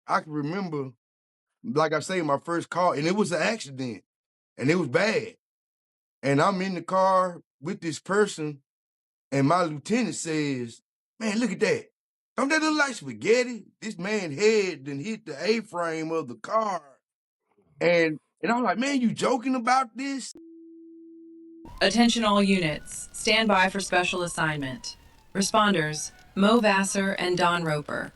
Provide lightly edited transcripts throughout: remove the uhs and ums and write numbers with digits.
I can remember, like I say, my first car, and it was an accident, and it was bad. And I'm in the car with this person, and my lieutenant says, "Man, look at that. Don't that look like spaghetti?" This man's head then hit the A-frame of the car. And I'm like, "Man, you joking about this?" Attention all units. Stand by for special assignment. Responders, Mo Vassar and Don Roper.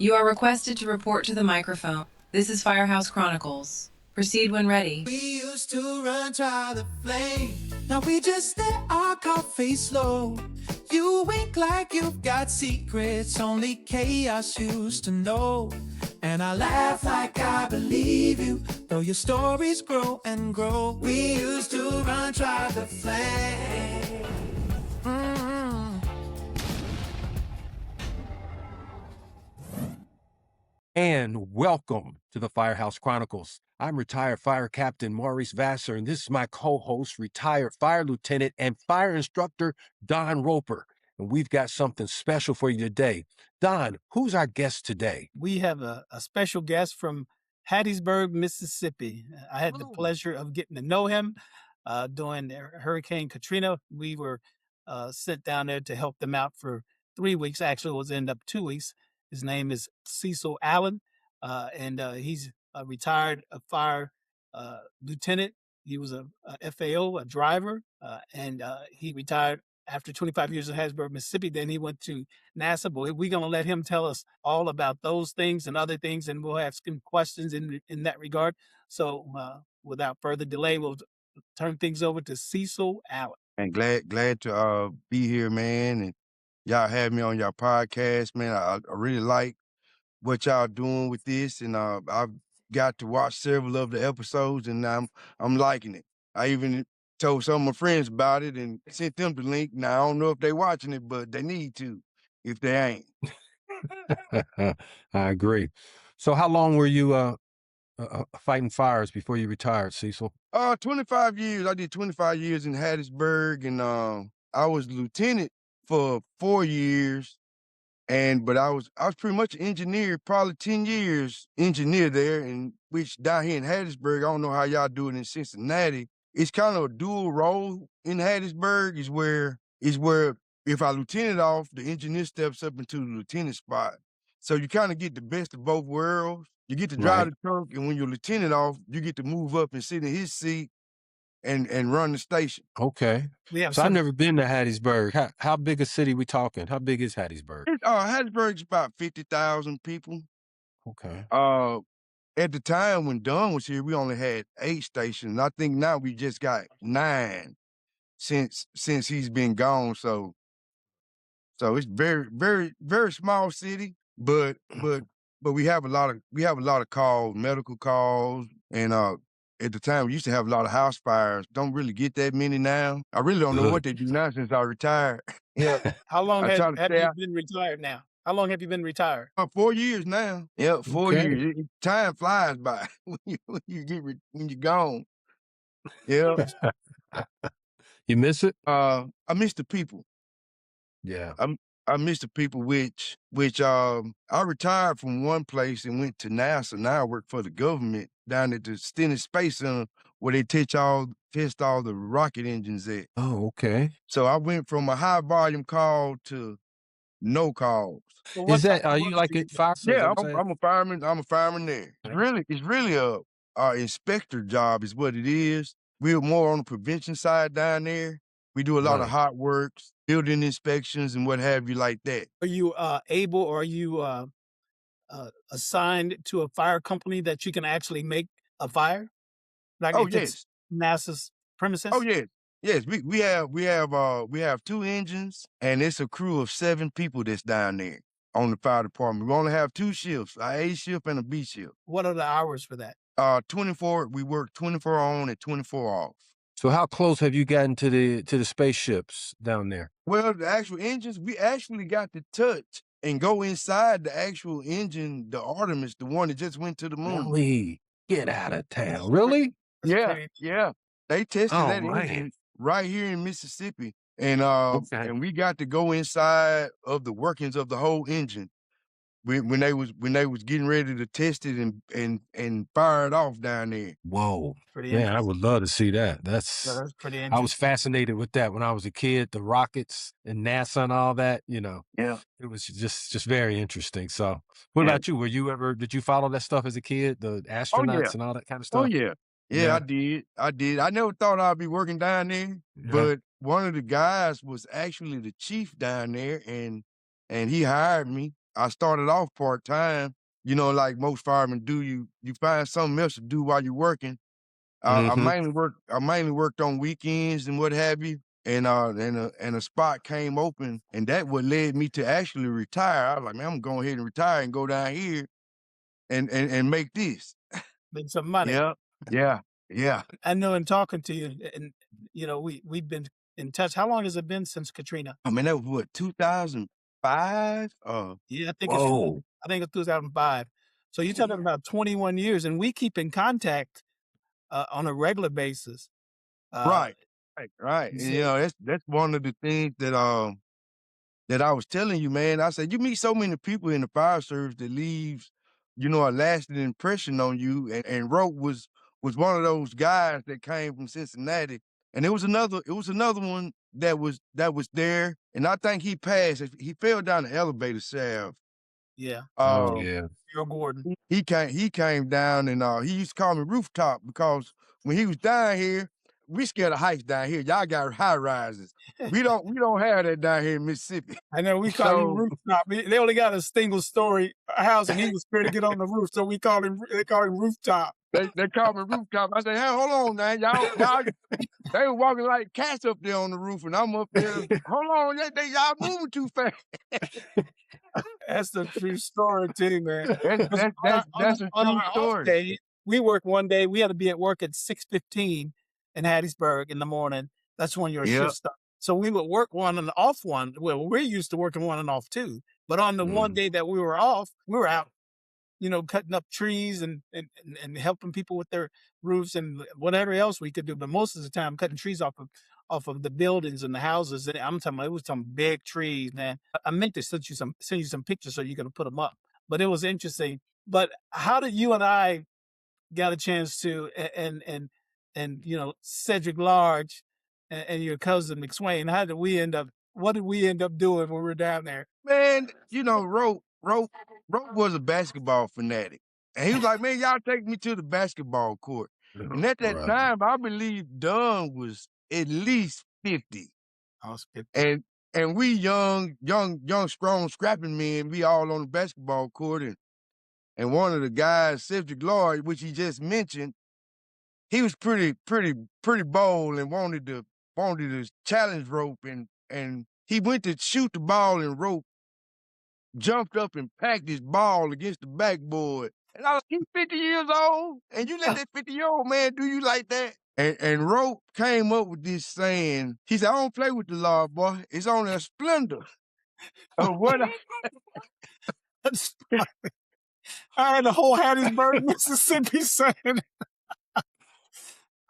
You are requested to report to the microphone. This is Firehouse Chronicles. Proceed when ready. We used to run, try the flame. Now we just let our coffee slow. You wink like you've got secrets only chaos used to know. And I laugh like I believe you, though your stories grow and grow. We used to run, try the flame. And welcome to the Firehouse Chronicles. I'm retired Fire Captain Maurice Vassar, and this is my co-host, retired Fire Lieutenant and Fire Instructor Don Roper. And we've got something special for you today. Don, who's our guest today? We have a special guest from Hattiesburg, Mississippi. I had the pleasure of getting to know him during Hurricane Katrina. We were sent down there to help them out for 3 weeks. Actually, it was end up 2 weeks. His name is Cecil Allen, and he's a retired fire lieutenant. He was a FAO, a driver, and he retired after 25 years in Hattiesburg, Mississippi. Then he went to NASA, but we're going to let him tell us all about those things and other things, and we'll have some questions in that regard. So without further delay, we'll turn things over to Cecil Allen. And glad to be here, man. And y'all have me on your podcast, man. I really like what y'all doing with this, and I've got to watch several of the episodes, and I'm liking it. I even told some of my friends about it and sent them the link. Now I don't know if they watching it, but they need to if they ain't. I agree. So how long were you fighting fires before you retired, Cecil? 25 years. I did 25 years in Hattiesburg, and I was lieutenant for 4 years. But I was pretty much an engineer, probably 10 years engineer there, and which down here in Hattiesburg, I don't know how y'all do it in Cincinnati. It's kind of a dual role in Hattiesburg is where if I lieutenant off, the engineer steps up into the lieutenant spot. So you kind of get the best of both worlds. You get to drive the truck, and when you're lieutenant off, you get to move up and sit in his seat and run the station. Okay. So I've never been to Hattiesburg. How big a city we talking? How big is Hattiesburg? Hattiesburg's about 50,000 people. Okay. At the time when Don was here, we only had 8 stations. I think now we just got 9 since he's been gone. So it's very small city, but we have a lot of calls, medical calls, and at the time we used to have a lot of house fires. Don't really get that many now. I really don't know what they do now since I retired. Yeah. How long have you been retired now? How long have you been retired? 4 years now. Yeah, 4 years. Time flies by when you're gone. Yeah. You miss it? I miss the people. Yeah. I miss the people which I retired from one place and went to NASA. Now I work for the government down at the Stennis Space Center where they test all the rocket engines at. Oh, okay. So I went from a high volume call to no calls. Are you like a fire? Yeah, I'm a fireman. I'm a fireman there. It's really a inspector job is what it is. We're more on the prevention side down there. We do a lot of hot works, building inspections, and what have you like that. Are you able, or are you assigned to a fire company that you can actually make a fire? Like yes. NASA's premises? Oh yes. Yes, we have 2 engines, and it's a crew of 7 people that's down there on the fire department. We only have 2 shifts, a A shift and a B shift. What are the hours for that? 24. We work 24 on and 24 off. So how close have you gotten to the spaceships down there? Well, the actual engines, we actually got to touch and go inside the actual engine, the Artemis, the one that just went to the moon. Really? Get out of town. Really? Yeah. They tested that engine right here in Mississippi. And and we got to go inside of the workings of the whole engine. when they was getting ready to test it and fire it off down there. Whoa. Pretty Man, I interesting. would love to see that. Yeah, that's pretty I was interesting. fascinated with that when I was a kid, the rockets and NASA and all that, Yeah. it was just very interesting. So what Yeah. about you? Did you follow that stuff as a kid, the Oh yeah. astronauts and all that kind of Oh stuff? yeah. Yeah, Yeah. I did. I did. I never thought I'd be working down there, Yeah. but one of the guys was actually the chief down there and he hired me. I started off part-time, like most firemen do, you find something else to do while you're working. Mm-hmm. I mainly worked on weekends and what have you. And a spot came open, and that what led me to actually retire. I was like, man, I'm gonna go ahead and retire and go down here and make this. Make some money. Yeah, yeah, yeah. I know in talking to you, and we've been in touch. How long has it been since Katrina? I mean, that was what, 2005? Yeah, I think Whoa. it's 2005. So you're talking about 21 years, and we keep in contact on a regular basis. Right, right. You And, said, that's one of the things that I was telling you, man. I said, you meet so many people in the fire service that leaves, a lasting impression on you. And Rope was one of those guys that came from Cincinnati. And it was another one that was there. And I think he passed. He fell down the elevator shaft. yeah, Oh Uh, yeah. Earl Gordon. he came down and he used to call me Rooftop because when he was down here, we scared of heights down here. Y'all got high rises. We don't have that down here in Mississippi. I know we call you So Rooftop. They only got a single story house, and he was scared to get on the roof, so they call him Rooftop. they call me Rooftop. I say, hey, hold on now. Y'all they were walking like cats up there on the roof, and I'm up there. Hold on, y'all moving too fast. That's the true story too, man. That's a On true our off story. day, we worked one day. We had to be at work at 6:15 in Hattiesburg in the morning. That's when your Yep. shift starts. So we would work one and off one. Well, we're used to working one and off too. But on the one day that we were off, we were out, cutting up trees and helping people with their roofs and whatever else we could do. But most of the time, cutting trees off of the buildings and the houses. And I'm talking about, it was some big trees, man. I meant to send you some pictures so you can put them up. But it was interesting. But how did you and I got a chance to and Cedric Large and your cousin McSwain? What did we end up doing when we were down there? Man, Rope was a basketball fanatic. And he was like, man, y'all take me to the basketball court. And at that Right. time, I believe Dunn was at least 50. I was 50. And we young, strong, scrapping men, we all on the basketball court. And one of the guys, Cedric Lloyd, which he just mentioned, he was pretty bold and wanted to challenge Rope. And he went to shoot the ball, and Rope jumped up and packed his ball against the backboard. And I was, he's 50 years old, and you let that 50-year-old man do you like that? And Rope came up with this saying. He said, I don't play with the law, boy. It's only a splendor of what I had the whole Hattiesburg, Mississippi saying.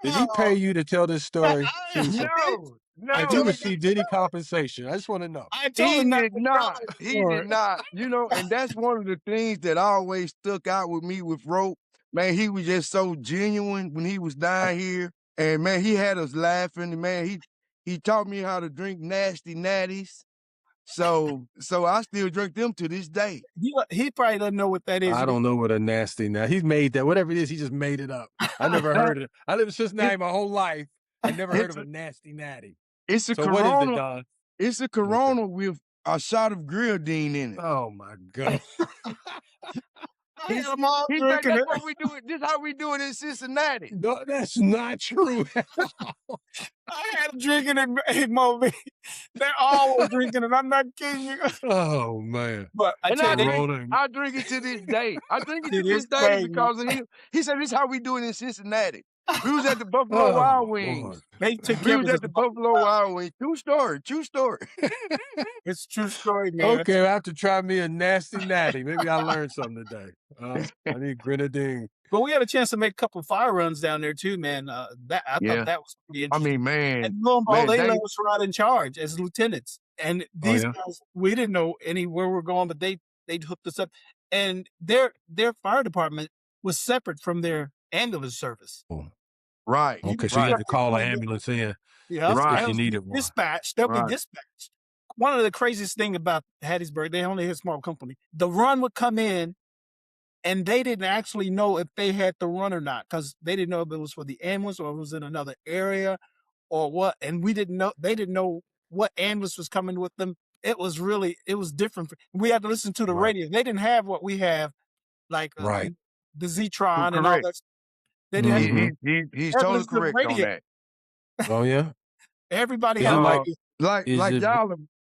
Did he pay you to tell this story? Cecil? No, Have you received any compensation? I just want to know. I told he him not did to not. tell the He story. did not. And that's one of the things that always stuck out with me with Rope. Man, he was just so genuine when he was down here. And man, he had us laughing. And man, he taught me how to drink nasty natties. So I still drink them to this day. He probably doesn't know what that is. I don't know what a nasty now. He's made that. Whatever it is, he just made it up. I never heard it. I lived in Cincinnati my whole life. I never heard of a nasty natty. It's a So what is it, Corona. Don? It's a Corona with a shot of grenadine in it. Oh my God. I had them all He's like, drinking that's it. what we do. This how we do it in Cincinnati. No, that's not true. I had them drinking it, hey, Moby. They're all drinking it. I'm not kidding you. Oh man. But I And tell you, Corona. I drink it to this day. I drink it to It this is day crazy. because of him. He said, this is how we do it in Cincinnati. We was at the Buffalo Oh, Wild Wings. boy. they took We care was of at the Buffalo Wild Wings. True story. It's a true story, man. Okay, I have to try me a nasty natty. Maybe I learned something today. I need grenadine. But we had a chance to make a couple fire runs down there too, man. I Yeah. thought that was pretty I interesting. mean, man. And lo and behold, man, they they- let us ride in charge as lieutenants. And these yeah? guys, we didn't know where we're going, but they They'd hooked us up, and their fire department was separate from their ambulance service. Right, You Okay, would so you right, had to separate call an between ambulance in Yep, if right, you and needed one. dispatched. They'll be right. dispatched. One of the craziest thing about Hattiesburg, they only had a small company. The run would come in, and they didn't actually know if they had to run or not because they didn't know if it was for the ambulance or it was in another area or what. And we didn't know. They didn't know what ambulance was coming with them. It was different. We had to listen to the Right. radio. They didn't have what we have, like Right. the Zetron and all Correct. that. They didn't have. Mhm. He's Had to totally listen to the correct on radio. that. Oh, yeah? Everybody Is had it a like radio. is Like it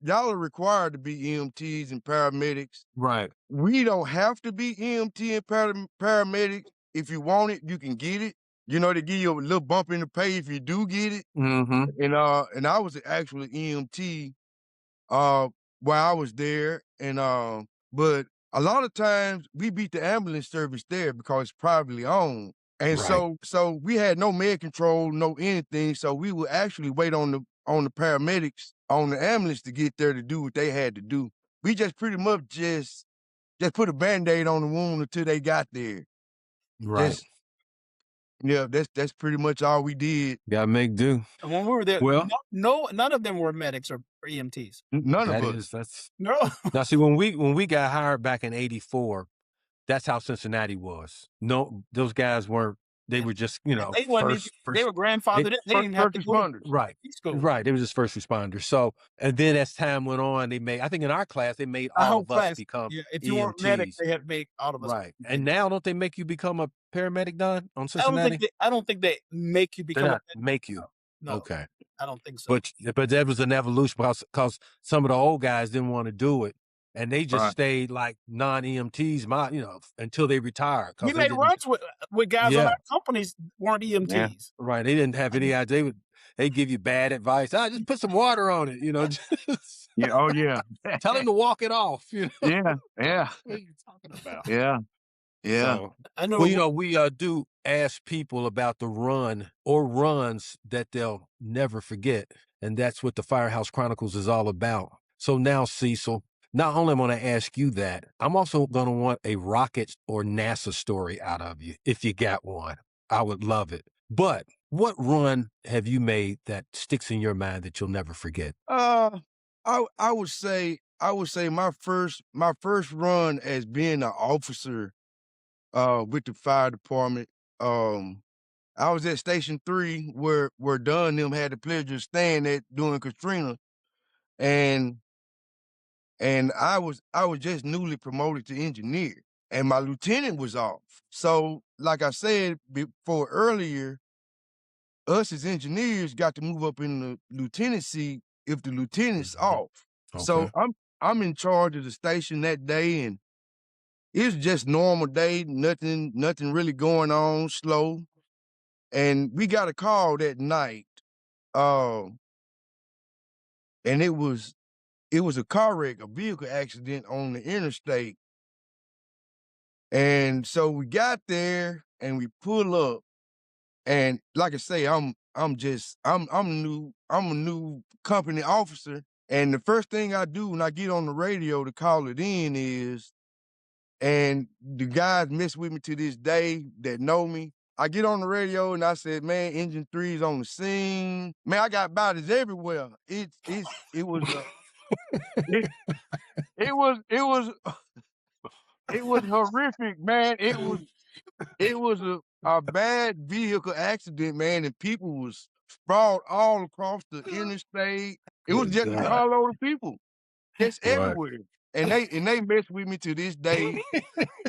y'all are required to be EMTs and paramedics. right. We don't have to be EMT and paramedics. If you want it, you can get it. You know, they give you a little bump in the pay if you do get it. Mhm. And I was actually EMT uh while I was there. But a lot of times we beat the ambulance service there because it's privately owned. And Right. so we had no med control, no anything. So we would actually wait on the paramedics on the ambulance to get there to do what they had to do. We just pretty much just put a Band-Aid on the wound until they got there. Right. Just yeah, that's pretty much all we did. Gotta make do. And when we were there, Well, none of them were medics or EMTs. None of that us. is that's No. now see when we got hired back in '84, that's how Cincinnati was. No, those guys weren't. They were just They wasn't even, they first. were grandfathered in. They didn't have First to go to responders. Right. school. Right. They was just first responders. So and then as time went on, they made I think in our class they made Our all whole of us class. become Yeah, if you weren't medic, EMTs. they had to make all of us. Right. And now don't they make you become a paramedic, Don, on I Cincinnati? don't think they make you They're become a not medic. make you. No, Okay. I don't think so. But that was an evolution because some of the old guys didn't want to do it, and they just Right. stayed like non-EMTs, until they retired. We Because they made didn't, runs with guys on yeah, our companies weren't EMTs. right. They didn't have any idea. They give you bad advice. Just put some water on it. Just Yeah, oh yeah. tell him to walk it off. Yeah, yeah, What are you talking about? yeah, yeah. So, I know. well, we do ask people about the run or runs that they'll never forget. And that's what the Firehouse Chronicles is all about. So now, Cecil, not only am I going to ask you that, I'm also going to want a rocket or NASA story out of you. If you got one, I would love it. But what run have you made that sticks in your mind that you'll never forget? I would say my first run as being an officer with the fire department. I was at Station 3 where Don and them had the pleasure of staying at during Katrina, and I was just newly promoted to engineer, and my lieutenant was off. So, like I said before earlier, us as engineers got to move up in the lieutenant seat if the lieutenant's Mhm. off. So Okay. I'm in charge of the station that day, and it's just normal day, nothing really going on, slow. And we got a call that night, uh, and it was a car wreck, a vehicle accident on the interstate. And so we got there and we pull up, and like I say, I'm a new company officer, and the first thing I do when I get on the radio to call it in is, and the guys mess with me to this day that know me. I get on the radio and I said, "Man, Engine 3 is on the scene." Man, I got bodies everywhere. It was it, it was it was horrific, man. It was a bad vehicle accident, man, and people was sprawled all across the interstate. It was Good just a God. carload of people, just Right. everywhere. And they mess with me to this day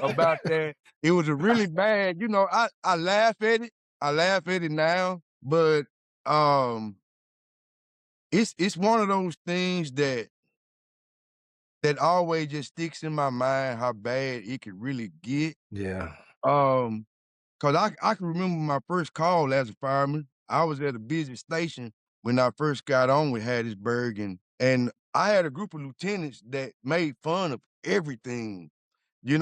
about that. It was a really bad, I laugh at it. I laugh at it now, but it's one of those things that always just sticks in my mind how bad it could really get. Yeah. Um, 'Cause I can remember my first call as a fireman. I was at a busy station when I first got on with Hattiesburg, and I had a group of lieutenants that made fun of everything, and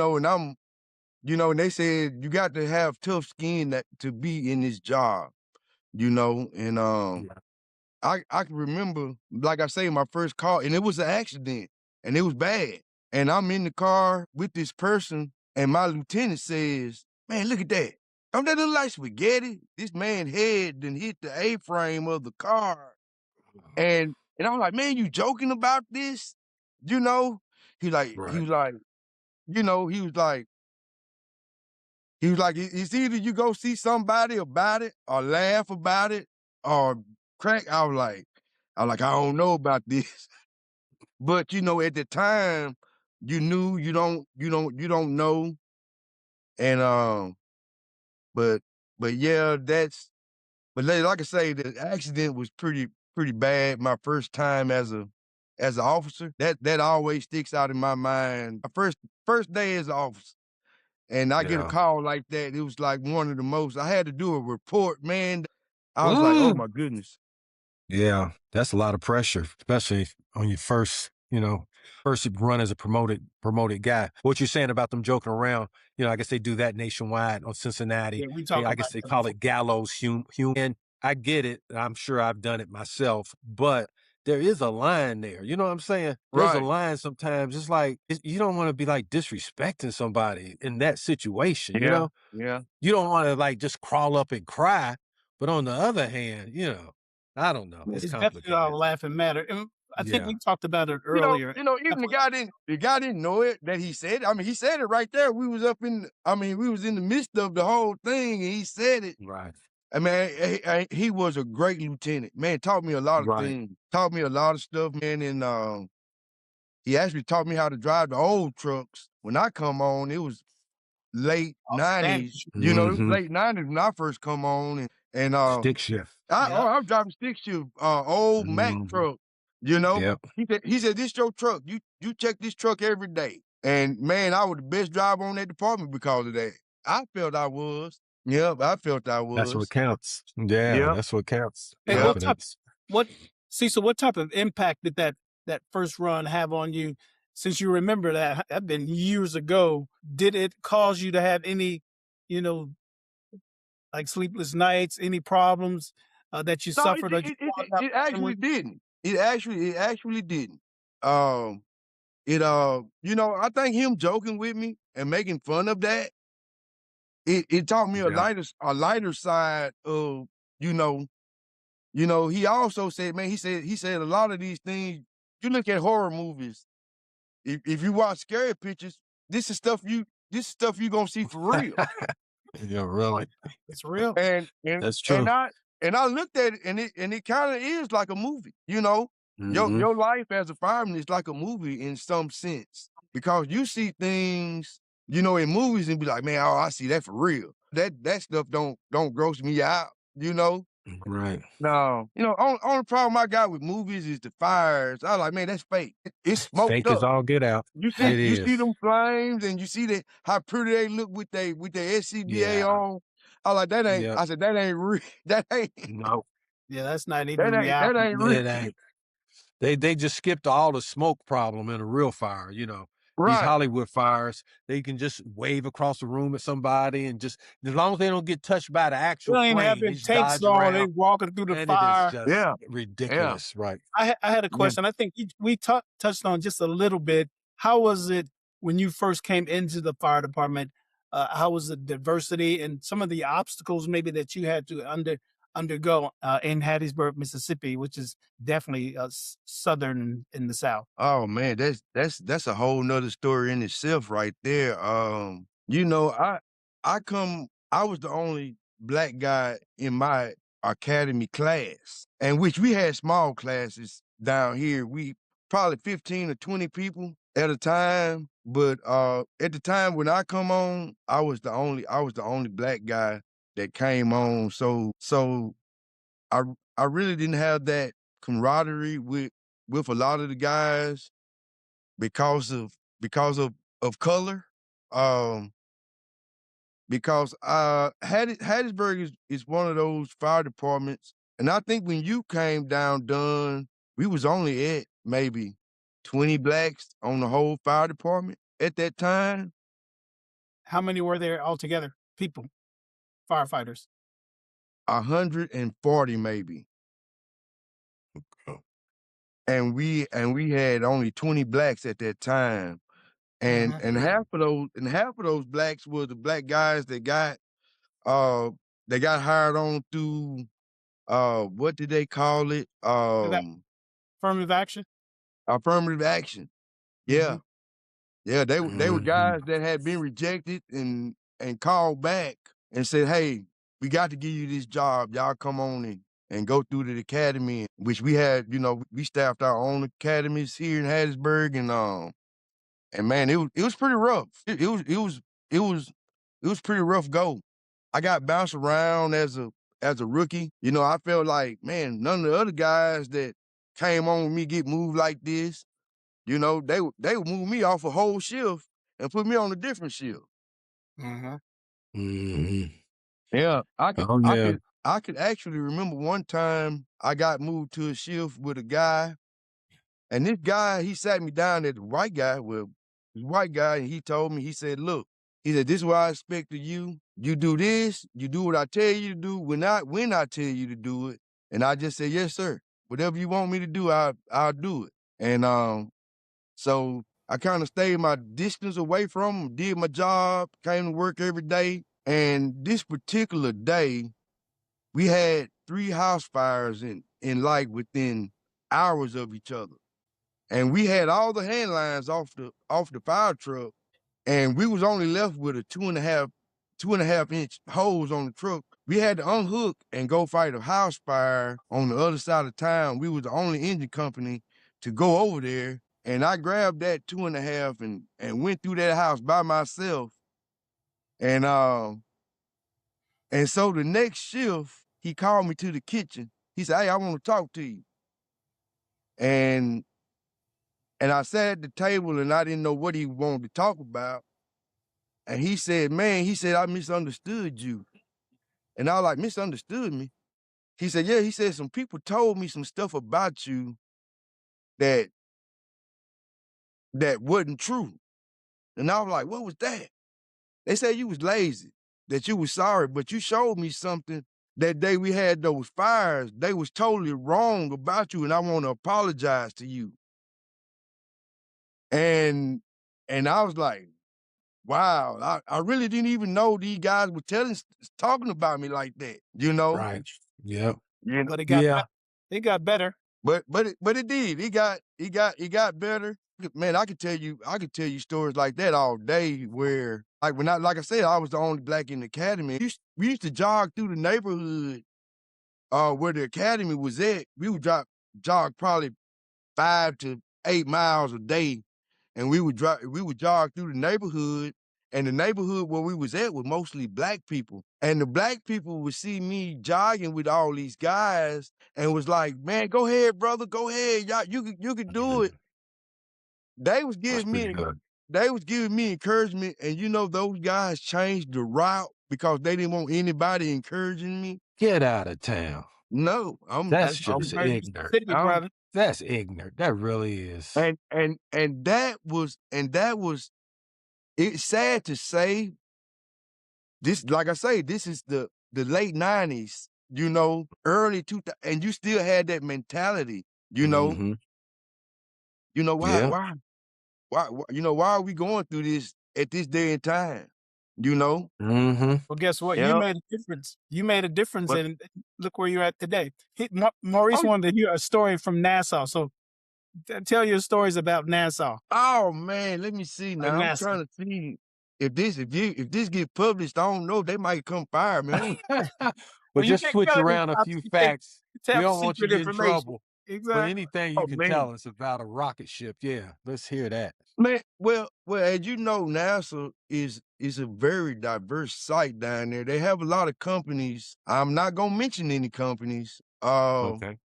and they said, "You got to have tough skin to be in this job," and, Yeah. I can remember, like I say, my first call, and it was an accident, and it was bad. And I'm in the car with this person, and my lieutenant says, "Man, look at that. Don't that look like spaghetti?" This man's head then hit the A-frame of the car. And I was like, "Man, you joking about this?" You know? He Right. was like, you know, he was like, It's either you go see somebody about it or laugh about it or crack." I don't know about this. But at the time, you knew you don't know. And but yeah, but like I say, the accident was pretty bad. My first time as an officer. That always sticks out in my mind. My first day as an officer. And I get a Yeah. call like that. It was like one of the most. I had to do a report, man. I was like, oh Ooh. my goodness. Yeah, that's a lot of pressure, especially on your first run as a promoted guy. What you're saying about them joking around, I guess they do that nationwide on Cincinnati. Yeah, we Hey, talked I about guess they that call before. it gallows humor. And I get it. I'm sure I've done it myself, but there is a line there. You know what I'm saying? There's a Right. line sometimes. It's like you don't want to be like disrespecting somebody in that situation. Yeah. Yeah. You don't want to like just crawl up and cry. But on the other hand, I don't know. It's It's definitely a complicated. laughing matter. And I think Yeah. we talked about it earlier. Even the guy didn't know it that he said it. I mean, he said it right there. We was in the midst of the whole thing, and he said it. Right. I mean, he was a great lieutenant. Man, taught me a lot of Right. things. Taught me a lot of stuff, man. And he actually taught me how to drive the old trucks. When I come on, it was late Outstanding. 90s. It was Mhm. late 90s when I first come on, and Stick shift. Yeah. I'm driving stick shift, old Mack Mhm. truck. You know, Yep. he said, "This your truck. You check this truck every day." And man, I was the best driver on that department because of that. I felt I was. Yep, I felt I That's what was. counts. Yeah, Yep, that's what counts. And yep. Confidence. what Cecil, what type of impact did that first run have on you? Since you remember that been years ago, did it cause you to have any, you know, like sleepless nights, any problems that you No, it suffered or you it it, brought it up it memory? actually didn't. It actually didn't. Um, I think him joking with me and making fun of that, it taught me Yeah. a lighter side of, you know, he also said, man, he said a lot of these things, you look at horror movies, if you watch scary pictures, this is stuff you gonna see for real. Yeah, really. It's real. And and That's and true. I looked at it, and it kind of is like a movie, you know. Mhm. Your life as a fireman is like a movie in some sense because you see things, in movies and be like, man, oh, I see that for real. That stuff don't gross me out, you know. Right. No, only problem I got with movies is the fires. I like, man, that's fake. It's smoked Fake is up. all get out. You It see, you see is. them flames, and you see how pretty they look with their SCBA Yeah. on. I like that ain't. Yep. I said that ain't real. That ain't. No, Yeah, that's not even That reality. ain't real. it ain't. They just skipped all the smoke problem in a real fire. These Right. Hollywood fires, they can just wave across the room at somebody and just as long as they don't get touched by the They actual don't even have flame, their they just takes dodge on. They around. walking through the And it is fire. just Yeah. Yeah. ridiculous, right? I had a Yeah. question. I think we touched on just a little bit. How was it when you first came into the fire department? How was the diversity and some of the obstacles maybe that you had to undergo in Hattiesburg, Mississippi, which is definitely southern in the South? Oh man, that's a whole nother story in itself right there. I was the only black guy in my academy class, and which we had small classes down here. We probably 15 or 20 people at a time. But at the time when I come on, I was the only black guy that came on. So I I really didn't have that camaraderie with a lot of the guys because of color. Um, because Hattiesburg is one of those fire departments, and I think when you came down done, we was only at maybe 20 blacks on the whole fire department at that time. How many were there altogether? People, firefighters. 140 maybe. Oh, And we had only 20 blacks at that time. And Mhm. and half of those blacks were the black guys uh that got hired on through what did they call it? That affirmative action. Affirmative action. Yeah. Mhm. Yeah, they were Mhm. guys that had been rejected and called back and said, "Hey, we got to give you this job. Y'all come on and go through the academy," which we had, we staffed our own academies here in Hattiesburg, and man, it was pretty rough. It was it was pretty rough go. I got bounced around as a rookie. I felt like, man, none of the other guys that came on with me get moved like this. They would move me off a whole shift and put me on a different shift. Mhm. Mhm. Yeah, Oh I yeah. could I could actually remember one time I got moved to a shift with a guy, and this guy, he sat me down at the white guy, well, this white guy, and he told me, he said, "Look," he said, "this is what I expect of you. You do this, you do what I tell you to do when I tell you to do it." And I just said, "Yes, sir. Whatever you want me to do, I'll do it." And so I kind of stayed my distance away from him, did my job, came to work every day. And this particular day, we had 3 house fires in like within hours of each other. And we had all the hand lines off the fire truck, and we was only left with a 2.5 inch hose on the truck. We had to unhook and go fight a house fire on the other side of town. We was the only engine company to go over there. And I grabbed that 2.5 and went through that house by myself. And so the next shift, he called me to the kitchen. He said, "Hey, I want to talk to you." And I sat at the table and I didn't know what he wanted to talk about. And he said, "Man," he said, "I misunderstood you." And I was like, "Misunderstood me?" He said, "Yeah," he said, "some people told me some stuff about you that wasn't true." And I was like, "What was that?" They said you was lazy, that you was sorry, but you showed me something that day we had those fires. They was totally wrong about you, and I want to apologize to you. And I was like, wow, I really didn't even know these guys were talking about me like that, you know? Right. Yep. You know? But Yeah. they got better. But it did. It got better. Man, I could tell you stories like that all day where like I said, I was the only black in the academy. We used to jog through the neighborhood where the academy was at. We would jog probably 5 to 8 miles a day, and we would jog through the neighborhood, and the neighborhood where we was at was mostly black people. And the black people would see me jogging with all these guys and was like, "Man, go ahead, brother, go ahead. Y'all, you could do it." They was That's giving pretty me good. they was giving me encouragement, and those guys changed the route because they didn't want anybody encouraging me. Get out of town. No, That's That's just Mississippi ignorant. City, I'm brother. That's ignorant. That really is. and that was it's sad to say this, like I say, this is the late 90s, early 2000, and you still had that mentality, you know. Mhm. Why Yeah. why are we going through this at this day and time? You know? Mhm. Well, guess what? You Yeah. made a difference. You made a difference, But and look where you're at today. Maurice oh, wanted to hear a story from Nassau, so tell your stories about Nassau oh man, let me see or now. I'm NASA. trying to see if this get published, I don't know, they might come fire me. Well, Well, you just can't switch tell any around a top few secret, facts. We top don't want you secret to get in information. trouble. But Exactly. anything you Oh can man. tell us about a rocket ship, yeah, let's hear that. Man, well, as you know, NASA is a very diverse site down there. They have a lot of companies. I'm not gonna mention any companies. Okay.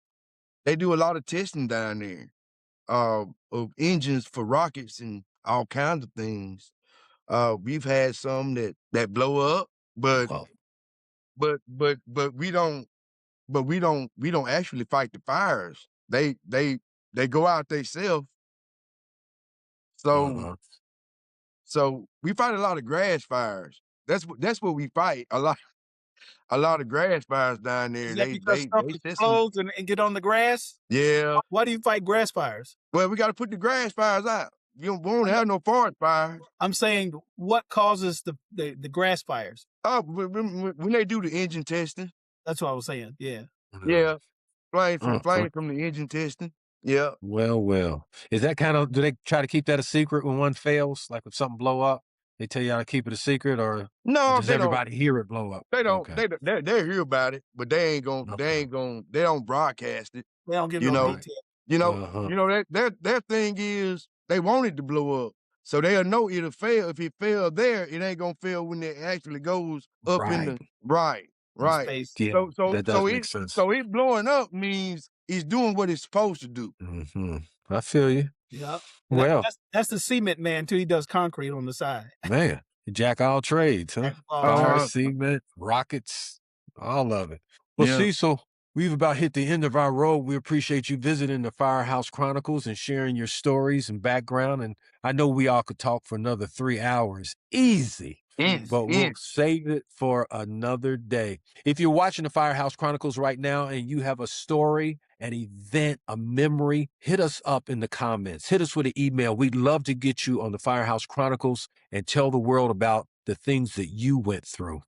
They do a lot of testing down there, of engines for rockets and all kinds of things. We've had some that blow up, but Well, but but but we don't actually fight the fires. They go out themselves. So uh-huh. So we fight a lot of grass fires. That's what we fight. A lot of grass fires down there. Is that They because they stuff they set some. explodes and get on the grass? Yeah. Why do you fight grass fires? Well, we got to put the grass fires out. you won't have no forest fires. I'm saying what causes the grass fires? Oh, when they do the engine testing, That's what I was saying. Yeah. yeah, flame Uh, from the engine testing. Yeah. well. Is that kind of, do they try to keep that a secret when one fails? Like if something blow up, they tell you how to keep it a secret, or No, does they don't. everybody hear it blow up? They don't. Okay. They hear about it, but they ain't gonna. They Okay. ain't gonna. They don't broadcast it. They don't give You no know. detail. You know. Uh-huh. You know that their thing is they want it to blow up, so they'll know it'll fail. If it fail there, it ain't gonna fail when it actually goes up in Right. the right. In Right. space. Yeah, that does make sense. So it blowing up means it's doing what it's supposed to do. Mm-hmm. I feel you. Yeah. Well, That's the cement man too. He does concrete on the side. man, you jack all trades, huh? All Fire, trades. cement, rockets, all of it. Well, Yeah. Cecil, we've about hit the end of our road. We appreciate you visiting the Firehouse Chronicles and sharing your stories and background. And I know we all could talk for another 3 hours. Easy. But we'll save it for another day. If you're watching the Firehouse Chronicles right now and you have a story, an event, a memory, hit us up in the comments. Hit us with an email. We'd love to get you on the Firehouse Chronicles and tell the world about the things that you went through.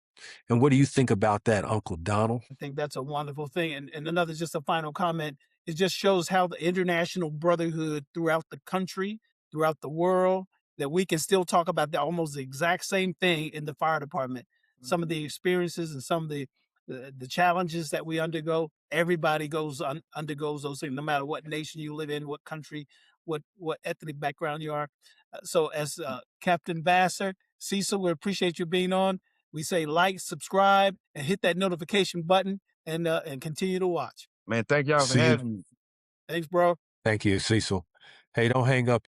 And what do you think about that, Uncle Donald? I think that's a wonderful thing. And another, just a final comment, it just shows how the international brotherhood throughout the country, throughout the world, that we can still talk about almost the exact same thing in the fire department. Some of the experiences and some of the challenges that we undergo, everybody undergoes those things, no matter what nation you live in, what country, what ethnic background you are. So as Captain Vassar, Cecil, we appreciate you being on. We say like, subscribe, and hit that notification button, and continue to watch. Man, thank y'all for having me. Thanks, bro. Thank you, Cecil. Hey, don't hang up.